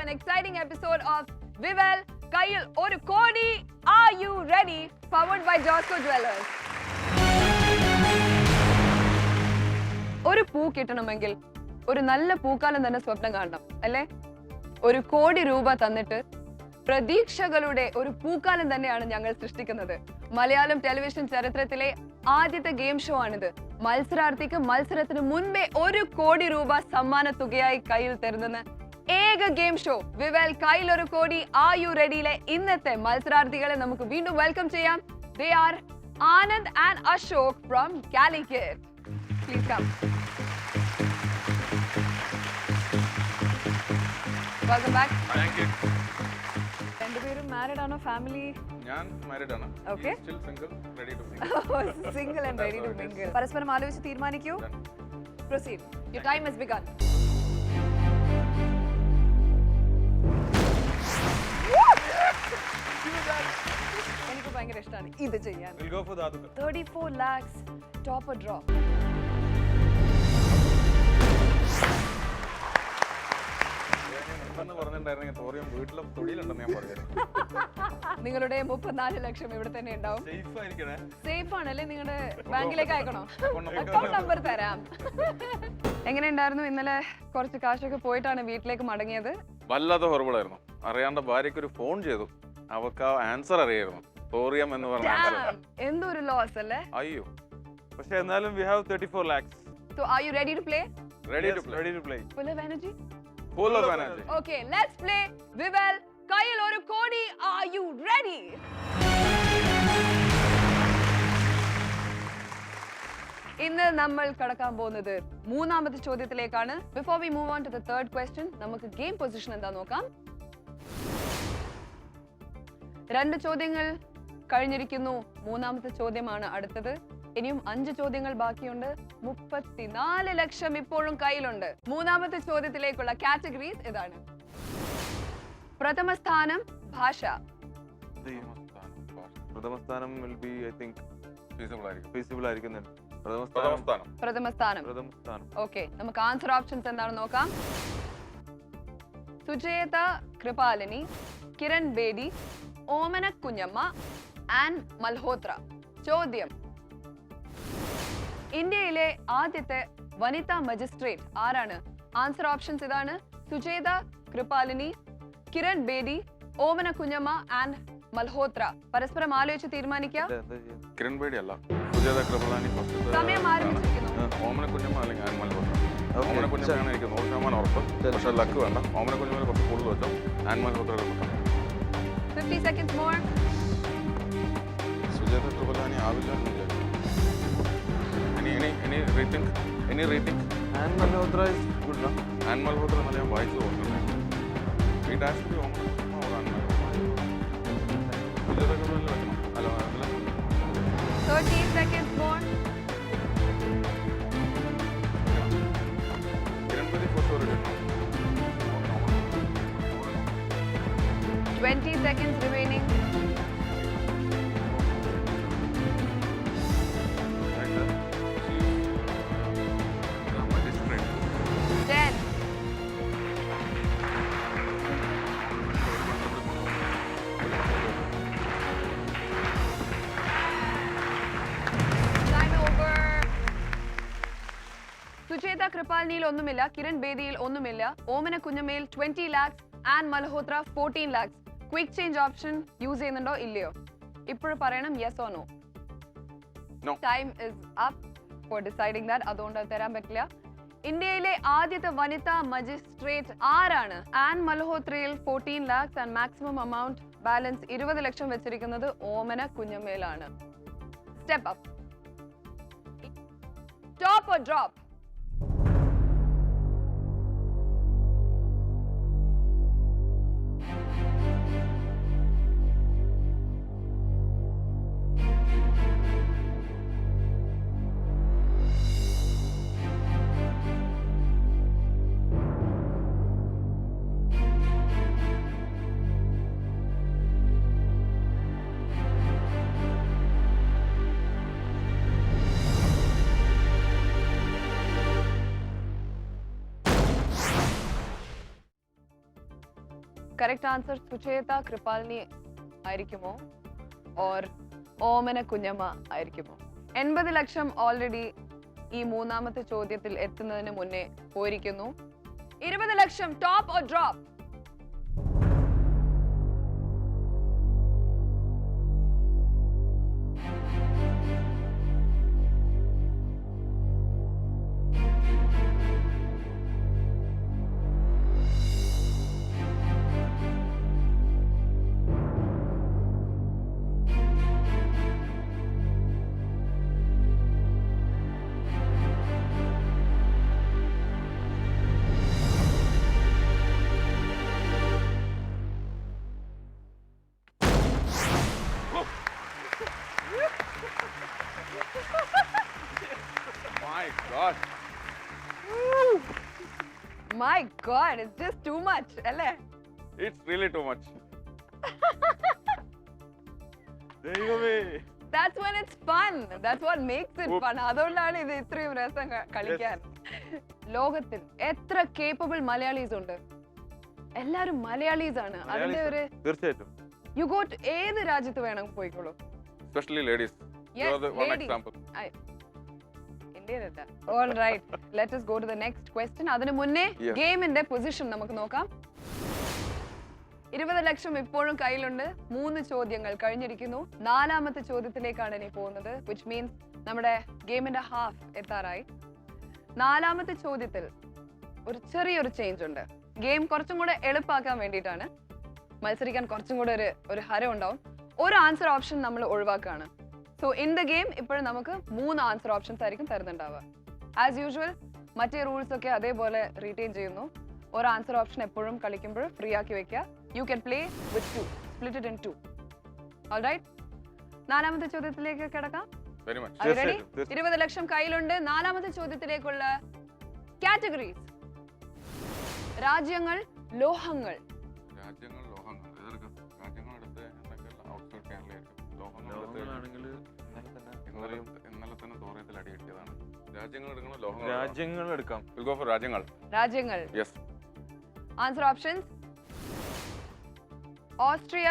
an exciting episode of Vivel Kayil Oru Kodi. Are you ready? Powered by Josco Jewelers. ഒരു പൂ കിട്ടണമെങ്കിൽ ഒരു നല്ല പൂക്കാലം തന്നെ സ്വപ്നം കാണണം അല്ലേ? 1 കോടി രൂപ തന്നിട്ട് പ്രതീക്ഷകളുടെ ഒരു പൂക്കാലം തന്നെയാണ് ഞങ്ങൾ സൃഷ്ടിക്കുന്നത്. മലയാളം ടെലിവിഷൻ ചരിത്രത്തിലെ ആദ്യത്തെ ഗെയിം ഷോ ആണിത്. മത്സരാർത്ഥിക്ക് മത്സരത്തിന് മുൻപേ 1 കോടി രൂപ സമ്മാന തുകയായി കയ്യിൽ തരുന്ന ഏക ഗെയിം ഷോ വിവൽ കയ്യിൽ 1 കോടി. ആർ യു റെഡിയിലെ ഇന്നത്തെ മത്സരാർത്ഥികളെ നമുക്ക് വീണ്ടും വെൽക്കം ചെയ്യാം. They are Anand and Ashok from Calicut. Please come. Welcome back. Thank you. രണ്ടുപേരും മാരീഡ് ആണോ? ഫാമിലി? ഞാൻ മാരീഡ് ആണ്. Okay. Still single, ready to mingle. Single and ready to mingle. പരസ്പരം ആലോചിച്ച് തീരുമാനിക്കൂ. Proceed. Your time has begun. എനിക്ക് ഭയങ്കര ഇഷ്ടമാണ് ഇത് ചെയ്യാൻ. We'll go for the other. 34 lakhs top or drop. നിങ്ങളുടെ 34 ലക്ഷം ഇവിടെ തന്നെ ഉണ്ടാവും. സേഫ് ആണല്ലേ? നിങ്ങളുടെ ബാങ്കിലേക്ക് അയക്കണോ? അക്കൗണ്ട് നമ്പർ തരാം. എങ്ങനെ ഉണ്ടായിരുന്നു ഇന്നലെ? കുറച്ച് കാശൊക്കെ പോയിട്ടാണ് വീട്ടിലേക്ക് മടങ്ങിയത്. വല്ലാതെ ഹൊറിബിൾ ആയിരുന്നു. അറിയാണ്ട് ഭാര്യയ്ക്ക് ഒരു ഫോൺ ചെയ്തു. അവർക്ക് ആൻസർ അറിയായിരുന്നു. തോറിയം എന്ന് പറഞ്ഞ എന്തൊരു ലോസ് അല്ലേ? അയ്യോ, പക്ഷെ എന്നാലും we have 34 lakhs. So are you ready to play? Ready to play. Full of energy? Full of energy. Okay, let's play Vivel Kayil Oru Kodi. Are you ready? ഇന്ന് നമ്മൾ കടക്കാൻ പോകുന്നത് മൂന്നാമത്തെ ചോദ്യത്തിലേക്കാണ്. Before we move on to the third question, നമുക്ക് game position എന്താ നോക്കാം. 2 ചോദ്യങ്ങൾ കഴിഞ്ഞിരിക്കുന്നു. മൂന്നാമത്തെ ചോദ്യമാണ് അടുത്തത്. ഇനിയും 5 ചോദ്യങ്ങൾ ബാക്കിയുണ്ട്. 34 ലക്ഷം ഇപ്പോഴും കയ്യിലുണ്ട്. മൂന്നാമത്തെ ചോദ്യത്തിലേക്കുള്ള കാറ്റഗറീസ് ഇതാണ്. പ്രഥമ സ്ഥാനം ഭാഷ. പ്രഥമ സ്ഥാനം will be, I think, feasible ആയിരിക്കും. പ്രഥമ സ്ഥാനം. ഓക്കെ, നമുക്ക് ആൻസർ ഓപ്ഷൻസ് എന്താണെന്ന് നോക്കാം. സുജേത കൃപാലിനി, കിരൺ ബേഡി, ഓമന കുഞ്ഞമ്മ ആൻഡ് മൽഹോത്ര. ചോദ്യം: ഇന്ത്യയിലെ ആദ്യത്തെ വനിതാ മജിസ്ട്രേറ്റ് ആരാണ്? ആൻസർ ഓപ്ഷൻസ് ഇതാണ്. സുജേത കൃപാലിനി, കിരൺ ബേഡി, ഓമന കുഞ്ഞമ്മ ആൻഡ് മൽഹോത്ര. പരസ്പരം ആലോചിച്ച് തീരുമാനിക്കാം. കിരൺ ബേഡി അല്ല, സുജേത കൃപാലിനി. സമയം ആരംഭിച്ചിരിക്കുന്നു. ഓമന കുഞ്ഞമ്മ അല്ലെങ്കിൽ ആൻ മൽഹോത്ര. ഓമന കുഞ്ഞമ്മയാണ് എനിക്ക് 100% ഉറപ്പ്. പക്ഷെ ലക്ക് വേണ്ട. ഓമന കുഞ്ഞമ്മ കുറച്ച് കൂടുതൽ വെച്ചോ. An Malhotra 50 seconds more. Sujetha Kripalani ആവില്ല. Any rating? Ann Malhotra is good, no? Ann Malhotra എന്നല്ല ഞാൻ വായിച്ചു നോക്കുന്നത്. It has to be Om or Ann Malhotra. 30 seconds more. Kiran Bedi for sure. 20 seconds remaining. Sujetha കൃപാലിനിയിൽ ഒന്നുമില്ല, കിരൺ ബേദിയിൽ ഒന്നുമില്ല, ഓമന കുഞ്ഞമ്മയിൽ 20 lakhs, Ann Malhotra 14 lakhs. Quick change option use ചെയ്യുന്നുണ്ടോ ഇല്ലയോ? ഇപ്പോഴും പറയണം, yes or no. Time is up for deciding that. അതുകൊണ്ട് തരാൻ പറ്റില്ല. ഇന്ത്യയിലെ ആദ്യത്തെ വനിതാ മജിസ്ട്രേറ്റ് ആരാണ്? ആൻ മൽഹോത്രയിൽ 14 lakhs and maximum amount balance 20 ലക്ഷം വെച്ചിരിക്കുന്നത് ഓമന കുഞ്ഞമ്മയിലാണ്. Step up. Top or drop? Correct answer Sucheta Kripalani ആയിരിക്കുമോ ഓർ ഓമന കുഞ്ഞമ്മ ആയിരിക്കുമോ? 80 ലക്ഷം ഓൾറെഡി ഈ മൂന്നാമത്തെ ചോദ്യത്തിൽ എത്തുന്നതിന് മുന്നേ പോയിരിക്കുന്നു. 20 ലക്ഷം top or drop? My God. My God, it's just too much, അല്ലേ? It's really too much. ദൈവമേ. That's when it's fun. That's what makes it Oops. fun. അതുകൊണ്ടാണ് ഇത് ഇത്രയും രസം കളിക്കാൻ. ലോകത്തിൽ എത്ര കേപ്പബിൾ മലയാളീസ് ഉണ്ട്? എല്ലാരും മലയാളീസ് ആണ്. അതിന്റെ ഒരു തീർച്ചയായിട്ടും. യു ഗോ ടു ഏത് രാജ്യത്ത് വേണം പോയിക്കോളൂ. Especially ladies. You are the one example. ഇന്ത്യയിലല്ല. All right. Let us go to the next question. അതിനു മുന്നേ Yes. ഗെയിമിന്റെ പൊസിഷൻ നമുക്ക് നോക്കാം. 20 ലക്ഷം ഇപ്പോഴും കയ്യിലുണ്ട്. 3 ചോദ്യങ്ങൾ കഴിഞ്ഞിരിക്കുന്നു. 4ാമത്തെ ചോദ്യത്തിലേക്കാണ് ഇനി പോകുന്നത്. Which means നമ്മുടെ ഗെയിമിന്റെ ഹാഫ് എത്താറായി. 4ാമത്തെ ചോദ്യത്തിൽ ഒരു ചെറിയൊരു ചേഞ്ച് ഉണ്ട്. ഗെയിം കുറച്ചും കൂടെ എളുപ്പമാക്കാൻ വേണ്ടിയിട്ടാണ്. മത്സരിക്കാൻ കുറച്ചും കൂടെ ഒരു ഹരം ഉണ്ടാവും. ഒരു ആൻസർ ഓപ്ഷൻ നമ്മൾ ഒഴിവാക്കുകയാണ്. സോ ഇൻ ദ ഗെയിം ഇപ്പോഴും നമുക്ക് 3 ആൻസർ ഓപ്ഷൻസ് ആയിരിക്കും തരുന്നുണ്ടാവുക. ആസ് യൂഷ്വൽ മറ്റേ റൂൾസ് ഒക്കെ അതേപോലെ റീറ്റെയിൻ ചെയ്യുന്നു. ഒരു ആൻസർ ഓപ്ഷൻ എപ്പോഴും കളിക്കുമ്പോൾ ഫ്രീ ആക്കി വെക്കുക. You can play with 2, split it in 2. Alright, 4ാമത്തെ ചോദ്യത്തിലേക്ക് കിടക്കാം. Very much. Are you ready? തീർച്ചയായിട്ടും. 20 ലക്ഷം കയ്യിലുണ്ട്. 4ാമത്തെ ചോദ്യത്തിലേക്കുള്ള കാറ്റഗറീസ്: രാജ്യങ്ങൾ, ലോഹങ്ങൾ. രാജ്യങ്ങൾ, ലോഹങ്ങൾ. ഏതെടുക്കാം? രാജ്യങ്ങൾ എടുത്ത് എന്തൊക്കെ ഔട്ട്സൈഡ് കേരളയായിരിക്കും. ലോഹങ്ങൾ എടുത്ത് ഇന്നലെ തന്നെ തോറയത്തിൽ അടി കിട്ടിയതാണ്. രാജ്യങ്ങൾ എടുക്കണോ ലോഹങ്ങൾ? രാജ്യങ്ങൾ എടുക്കാം. We'll go for രാജ്യങ്ങൾ. രാജ്യങ്ങൾ. Yes. Answer options: Austria,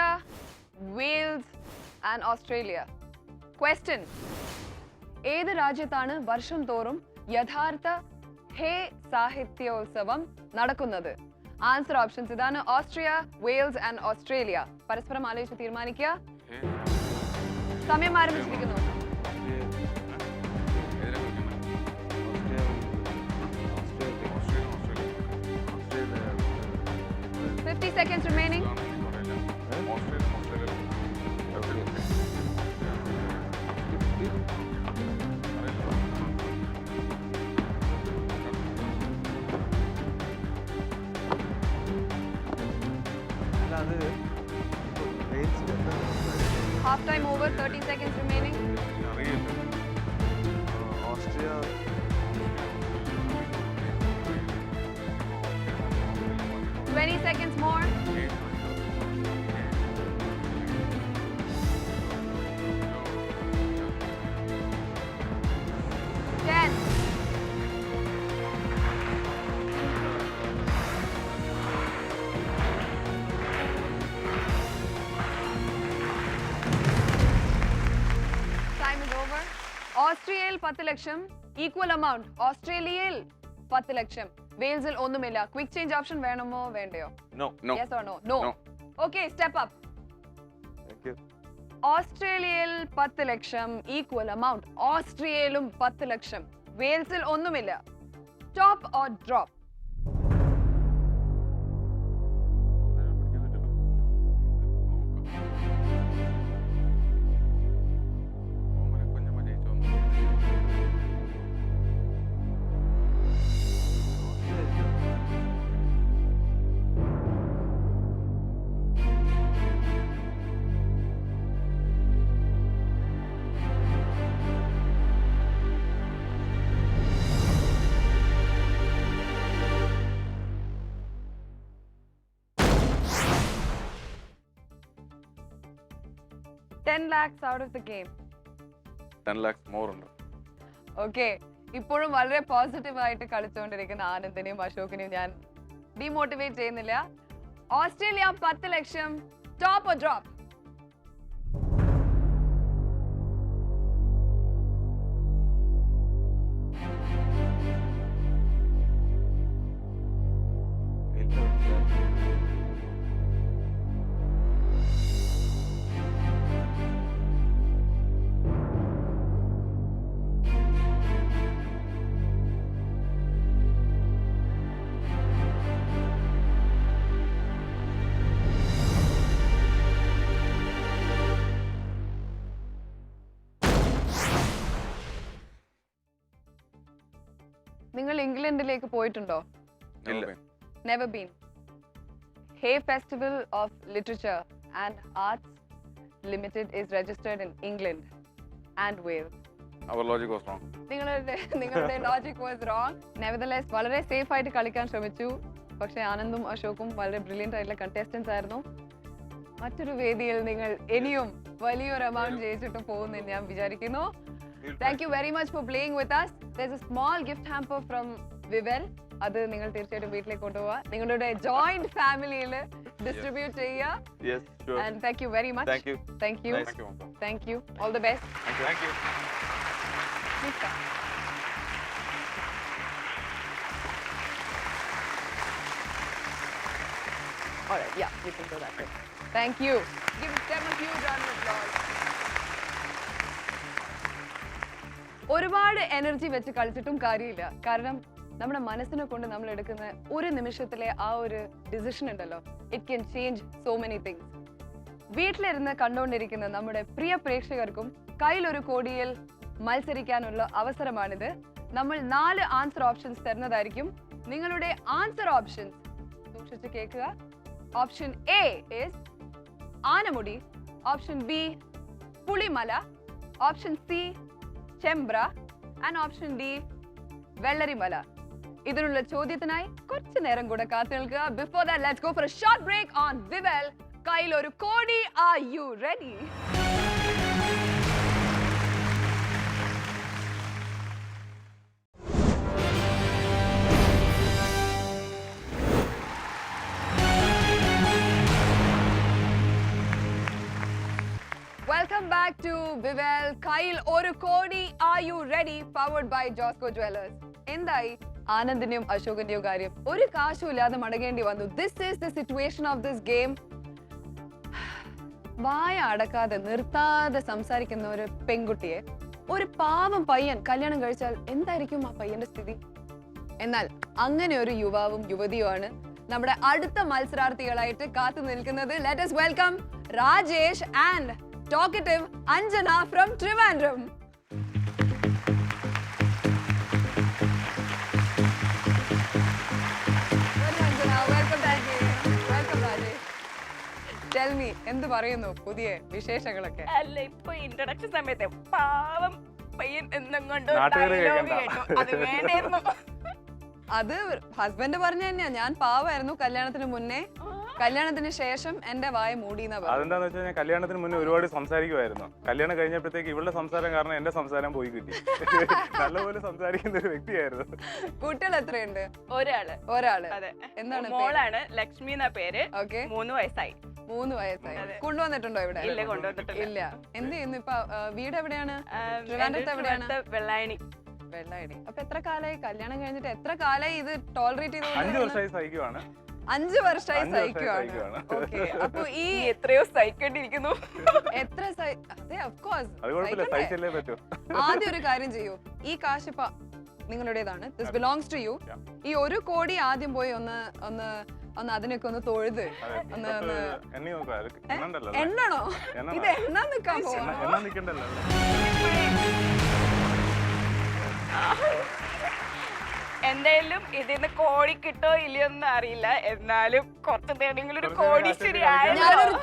Wales and Australia. Question: ഏത് രാജ്യത്താണ് വർഷം തോറും യഥാർത്ഥ ഹേ സാഹിത്യോത്സവം നടക്കുന്നത്? ആൻസർ ഓപ്ഷൻസ് ഇതാണ്: ഓസ്ട്രിയ, വെയിൽസ് ആൻഡ് ഓസ്ട്രേലിയ. പരസ്പരം ആലോചിച്ച് തീരുമാനിക്കുക. സമയം ആരംഭിച്ചിരിക്കുന്നു. ഏതിനെ കുറിച്ചാണ്? 50 seconds remaining. അല്ല അത് Half time over, 30 seconds remaining. Austria 20 seconds more. 10. Time is over. ഓസ്ട്രിയയിൽ 10 lakh, equal amount ഓസ്ട്രേലിയയിൽ 10 ലക്ഷം, വെയിൽസിൽ ഒന്നുമില്ല. ക്വിക്ക് ചേഞ്ച് ഓപ്ഷൻ വേണമോ വേണ്ടയോ? No. No. Yes or no? No. No. Okay, step up. Thank you. ഓസ്ട്രേലിയയിൽ 10 ലക്ഷം, equal amount ഓസ്ട്രിയയിലും 10 ലക്ഷം, വെയിൽസിൽ ഒന്നുമില്ല. Top or drop? $10 lakhs out of the game. 10 lakhs more ഉണ്ട്. Okay, ഇപ്പോഴും വളരെ positive ആയിട്ട് കളിച്ചുകൊണ്ടിരിക്കുന്ന ആനന്ദിനെയും അശോകിനെയും ഞാൻ ഡിമോട്ടിവേറ്റ് ചെയ്യുന്നില്ല. Australia 10 lakh. Top or drop? നിങ്ങൾ ഇംഗ്ലണ്ടിലേക്ക് പോയിട്ടുണ്ടോ? ഇല്ല. Never been. Hay Festival of Literature and Arts Limited is registered in England and Wales. Our logic was wrong. നിങ്ങളുടെ ലോജിക് വാസ് റോങ്. നെവർദലെസ് വളരെ സേഫ് ആയിട്ട് കളിക്കാൻ ശ്രമിച്ചു. പക്ഷെ ആനന്ദും അശോകും വളരെ ബ്രില്യൻ്റ് ആയിട്ടുള്ള കണ്ടസ്റ്റൻസ് ആയിരുന്നു. മറ്റൊരു വേദിയിൽ നിങ്ങൾ ഇനിയും വലിയൊരു എമൗണ്ട് ജയിച്ചിട്ട് പോകുമെന്ന് ഞാൻ വിചാരിക്കുന്നു. Thank you very much for playing with us. There's a small gift hamper from Vivel. അത് നിങ്ങൾ തീർച്ചയായിട്ടും വീട്ടിലേക്ക് കൊണ്ടുപോവുക. നിങ്ങളുടെ ജോയിന്റ് ഫാമിലിയിൽ ഡിസ്ട്രിബ്യൂട്ട് ചെയ്യുക. Yes, sure. And thank you very much. Thank you. Thank you. Nice. Thank you, Mamta. Thank you. All the best. Thank you. Please come. All right, yeah, you can go that way. Thank you. Give them a huge round of applause. ഒരുപാട് energy വെച്ച് കളിച്ചിട്ടും കാര്യമില്ല. കാരണം നമ്മുടെ മനസ്സിനെ കൊണ്ട് നമ്മൾ എടുക്കുന്ന ഒരു നിമിഷത്തിലെ ആ ഒരു ഡിസിഷൻ ഉണ്ടല്ലോ, it can change so many things. വീട്ടിലിരുന്ന് കണ്ടുകൊണ്ടിരിക്കുന്ന നമ്മുടെ പ്രിയ പ്രേക്ഷകർക്കും കയ്യിലൊരു കോടിയിൽ മത്സരിക്കാനുള്ള അവസരമാണിത്. നമ്മൾ 4 ആൻസർ ഓപ്ഷൻസ് തരുന്നതായിരിക്കും. നിങ്ങളുടെ ആൻസർ ഓപ്ഷൻസ് സൂക്ഷിച്ച് കേൾക്കുക. Option A is Anamudi, option B Pulimala, option C Chembra and option D Vellarimala. ഇതിനുള്ള ചോദ്യത്തിനായി കുറച്ചു നേരം കൂടെ കാത്തു നിൽക്കുക. Before that let's go for a short break on Vivel. കയ്യിൽ ഒരു കോടി. Are you ready? Welcome back to Vivel. കയ്യിൽ ഒരു കോടി. Are you ready? Powered by Josco Jewelers. എന്തായി ആനന്ദിന്റെയും അശോകന്റെയും കാര്യം? ഒരു കാശും ഇല്ലാതെ മടങ്ങേണ്ടി വന്നു. This is the situation of this game. വായ അടക്കാതെ നിർത്താതെ സംസാരിക്കുന്ന ഒരു പെൺകുട്ടിയെ ഒരു പാവം പയ്യൻ കല്യാണം കഴിച്ചാൽ എന്തായിരിക്കും ആ പയ്യന്റെ സ്ഥിതി? എന്നാൽ അങ്ങനെ ഒരു യുവാവും യുവതിയുമാണ് നമ്മുടെ അടുത്ത മത്സരാർത്ഥികളായിട്ട് കാത്തു നിൽക്കുന്നത്. Let us welcome Rajesh and talkative Anjana from Trivandrum. Welcome Anjana, welcome Rajesh. Welcome Rajesh. Tell me, എന്ത് പറയുന്നു പുതിയ വിശേഷങ്ങളൊക്കെ? അല്ല, ഇപ്പൊ ഇൻട്രൊഡക്ഷൻ സമയത്ത് പാവം പയ്യൻ എന്നും കൊണ്ട് നാട്ടുകാര് dialogue കേൾക്കണ്ട. കേട്ടു. അത് വേണ്ടായിരുന്നു. അത് ഹസ്ബൻഡ് പറഞ്ഞു തന്നെയാ. ഞാൻ പാവായിരുന്നു കല്യാണത്തിന് മുന്നേ, കല്യാണത്തിന് ശേഷം എന്റെ വായ മൂടിയെന്നാ പറഞ്ഞു. അതെന്താന്ന് വെച്ചാൽ ഞാൻ കല്യാണത്തിന് മുന്നേ ഒരുപാട് സംസാരിക്കുമായിരുന്നു. കല്യാണം കഴിഞ്ഞപ്പോഴത്തേക്ക് ഇവളുടെ സംസാരം കാരണം എന്റെ സംസാരം പോയി കിട്ടി. നല്ലപോലെ സംസാരിക്കുന്ന ഒരു വ്യക്തിയായിരുന്നു. കുട്ടികൾ എത്രയുണ്ട്? ഒരാള്. അതെ. എന്താണ് മോളാണ്, ലക്ഷ്മി എന്നാ പേര്. ഓക്കെ. 3 വയസ്സായി. 3 വയസ്സായി. അതെ. കൊണ്ടുവന്നിട്ടുണ്ടോ ഇവിടെ? ഇല്ല, കൊണ്ടുവന്നിട്ടില്ല. ഇല്ല. എന്ത് ചെയ്യുന്നു ഇപ്പൊ? വീട് എവിടെയാണ്? ട്രിവാൻഡ്രത്ത് എവിടെയാണ്? വെള്ളായണി. വെള്ളായണി. അപ്പൊ എത്ര കാലായി കല്യാണം കഴിഞ്ഞിട്ട്? എത്ര കാലായി ഇത് ടോളറേറ്റ് ചെയ്ത്? 5 വർഷമായി സഹിക്കുവാണ്. 5 വർഷമായി 5 വർഷമായി സഹിക്കുവാണ്. സഹിക്കുവാണ്. ഓക്കെ. അപ്പൊ ഈ എത്രയോ സഹിക്കേണ്ടിയിരിക്കുന്നു. എത്ര അതെ, ഓഫ് കോഴ്സ് അത് കുഴപ്പമില്ല, സഹിച്ചല്ലേ പറ്റൂ. ആദ്യം ഒരു കാര്യം ചെയ്യൂ. ഈ കാശ് ഇപ്പൊ നിങ്ങളുടേതാണ്. This belongs to you. ഈ 1 കോടി ആദ്യം പോയി ഒന്ന് ഒന്ന് ഒന്ന് അതിനൊക്കെ ഒന്ന് തൊഴുത് ഒന്ന് ഒന്ന് എണ്ണി നോക്കാം. അത് എണ്ണണ്ടല്ലോ. എണ്ണണോ? എണ്ണണം. ഇത് എണ്ണാൻ നിൽക്കാൻ പോവാ. എണ്ണ നിക്കണ്ടല്ലോ. എന്തായാലും ഇതിന്ന് കോടി കിട്ടോ ഇല്ലയോന്ന് അറിയില്ല. എന്നാലും കുറച്ച് നേരമെങ്കിലും ഒരു കോടി ശരിയായ.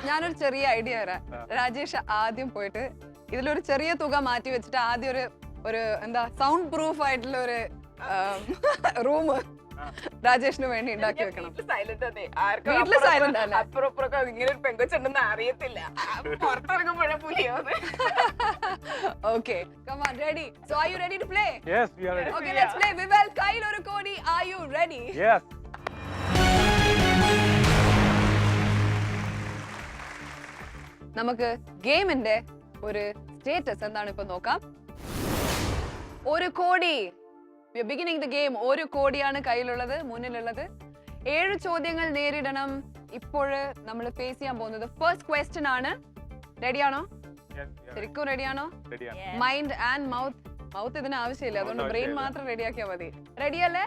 ഞാനൊരു ചെറിയ ഐഡിയ തരാം. രാജേഷ് ആദ്യം പോയിട്ട് ഇതിലൊരു ചെറിയ തുക മാറ്റി വെച്ചിട്ട് ആദ്യം ഒരു എന്താ സൗണ്ട് പ്രൂഫ് ആയിട്ടുള്ള ഒരു റൂം രാജേഷിന് വേണ്ടി ഉണ്ടാക്കി വെക്കണം. സൈലന്റ് അതെ. വീട്ടില് silent അല്ലേ? അപ്പുറപ്പുറൊക്കെ ഇങ്ങനെ ഒരു പെങ്കൊച്ചുണ്ടെന്ന് അറിയത്തില്ല. പുറത്തിറങ്ങുമ്പോഴേ പുലിയാവുന്നത്. Okay, come on, ready? So are you ready to play? Yes, we are ready. Okay, let's play. Vivel, കയ്യിൽ ഒരു കോടി. Are you ready? Yes. നമുക്ക് ഗെയിമിന്റെ ഒരു സ്റ്റേറ്റസ് എന്താണ് ഇപ്പൊ നോക്കാം. 1 കോടി. We are beginning the game. 1 കോടിയാണ് കയ്യിലുള്ളത്, മുന്നിലുള്ളത്. 7 ചോദ്യങ്ങൾ നേരിടണം. ഇപ്പോൾ നമ്മൾ ഫേസ് ചെയ്യാൻ പോകുന്നത് ഫസ്റ്റ് ക്വസ്റ്റ്യൻ ആണ്. റെഡിയാണോ? ശരിക്കും റെഡിയാണോ? മൈൻഡ് ആൻഡ് മൗത്ത് ഇതിന് ആവശ്യമില്ല, അതുകൊണ്ട് ബ്രെയിൻ മാത്രം റെഡിയാക്കിയാൽ മതി. റെഡിയല്ലേ?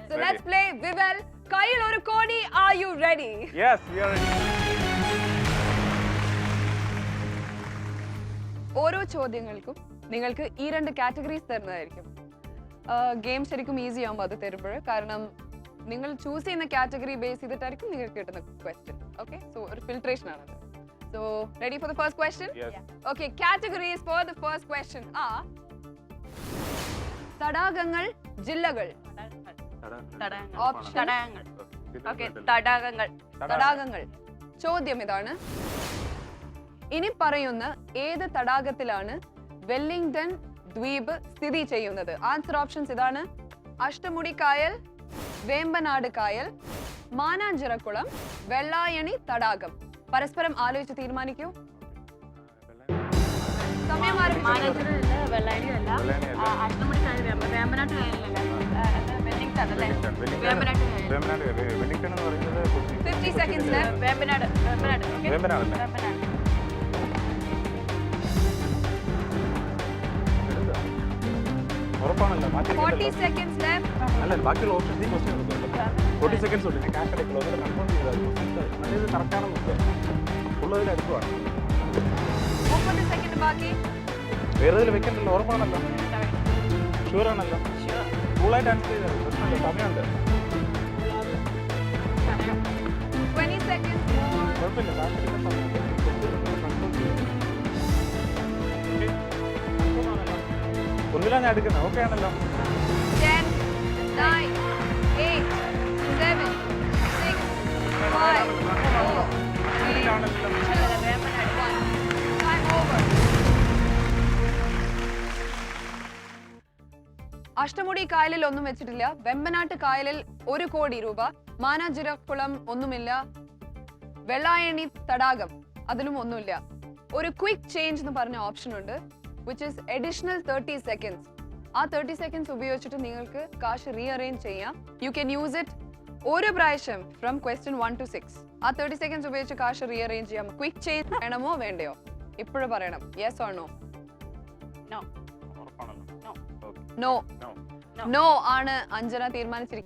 So let's play Vivel. കയ്യിൽ 1 കോടി. Are you ready? Yes, we are ready. ഓരോ ചോദ്യങ്ങൾക്കും നിങ്ങൾക്ക് ഈ 2 കാറ്റഗറീസ് തരുന്നതായിരിക്കും. ഗെയിം ശരിക്കും ഈസി ആകുമ്പോൾ അത് തരുമ്പോൾ, കാരണം നിങ്ങൾ ചൂസ് ചെയ്യുന്ന കാറ്റഗറി ബേസ് ചെയ്തിട്ടായിരിക്കും നിങ്ങൾക്ക് കിട്ടുന്ന ക്വസ്റ്റ്യൻ. ഓക്കെ, സോ ഒരു ഫിൽട്രേഷൻ ആണത്. So ready for the first question? Okay, categories for the first question are തടാകങ്ങൾ, ജില്ലകൾ. തടാകങ്ങൾ. ചോദ്യം ഇതാണ്: ഇനി പറയുന്ന ഏത് തടാകത്തിലാണ് വെല്ലിംഗ്ടൺ ദ്വീപ് സ്ഥിതി ചെയ്യുന്നത്? ആൻസർ ഓപ്ഷൻസ് ഇതാണ്: അഷ്ടമുടി കായൽ, വേമ്പനാട് കായൽ, മാനാഞ്ചിറക്കുളം, വെള്ളായണി തടാകം. പരസ്പരം ആലോചിച്ച് തീരുമാനിക്കൂ. സമയം ആരംഭിച്ചു. വെല്ലിംഗ്ടൺ എന്ന് പറയുന്നത് 50 seconds left. വേമ്പനാടല്ലേ? ഉറപ്പാണല്ലോ? 40 seconds left. അല്ല, ബാക്കിയുള്ള ഓപ്ഷൻസ് ഈ ക്വസ്റ്റ്യൻ 40 സെക്കൻഡ്സ് ഉണ്ട്. ഞാൻ കാക്കടയ്ക്കുള്ളൂ, എന്നിട്ട് കൺഫേം ചെയ്താൽ നല്ലത് കറക്റ്റാണെന്ന് നോക്കുക. ഉള്ളതിൽ അടുത്തുമാണ്. 30 സെക്കൻഡ് ബാക്കി. വേറെ ഇതിൽ വെക്കണ്ടല്ലോ? ഉറപ്പാണല്ലോ? ഷുവർ ആണല്ലോ? കൂളായിട്ട് ആൻസർ ചെയ്താൽ പ്രശ്നമില്ല, സമയമുണ്ട്. 20 seconds more. കുഴപ്പമില്ല, കാക്കടയ്ക്ക് സമയമുണ്ട്. ഒന്നിലാണ് ഞാൻ എടുക്കുന്നത്. ഓക്കെ ആണല്ലോ? 10, 9, 8, 7, 6, 5, 4, 3, 2, 1. Time over. അഷ്ടമുടി കായലിൽ ഒന്നും വെച്ചിട്ടില്ല. വെമ്പനാട്ട് കായലിൽ 1 കോടി രൂപ. മാനാഞ്ചിറക്കുളം ഒന്നുമില്ല. വെള്ളായണി തടാകം അതിലും ഒന്നുമില്ല. ഒരു ക്വിക്ക് ചേഞ്ച് എന്ന് പറഞ്ഞ ഓപ്ഷൻ ഉണ്ട്, which is additional 30 seconds. ആ 30 seconds ഉപയോഗിച്ചിട്ട് നിങ്ങൾക്ക് കാശ് റീഅറേഞ്ച് ചെയ്യാം. യു ക്യാൻ യൂസ് ഇറ്റ് ഒരു പ്രാവശ്യം ഫ്രം ക്വസ്റ്റ്യൻ 1 to 6. ആ 30 seconds ഉപയോഗിച്ച് കാശ് റീഅറേഞ്ച് ചെയ്യാം. ക്വിക്ക് ചേഞ്ച് വേണമോ വേണ്ടയോ ഇപ്പോഴും പറയണം. Yes or no? നോ ആണ് അഞ്ജന തീരുമാനിച്ചിരിക്കുന്നത്.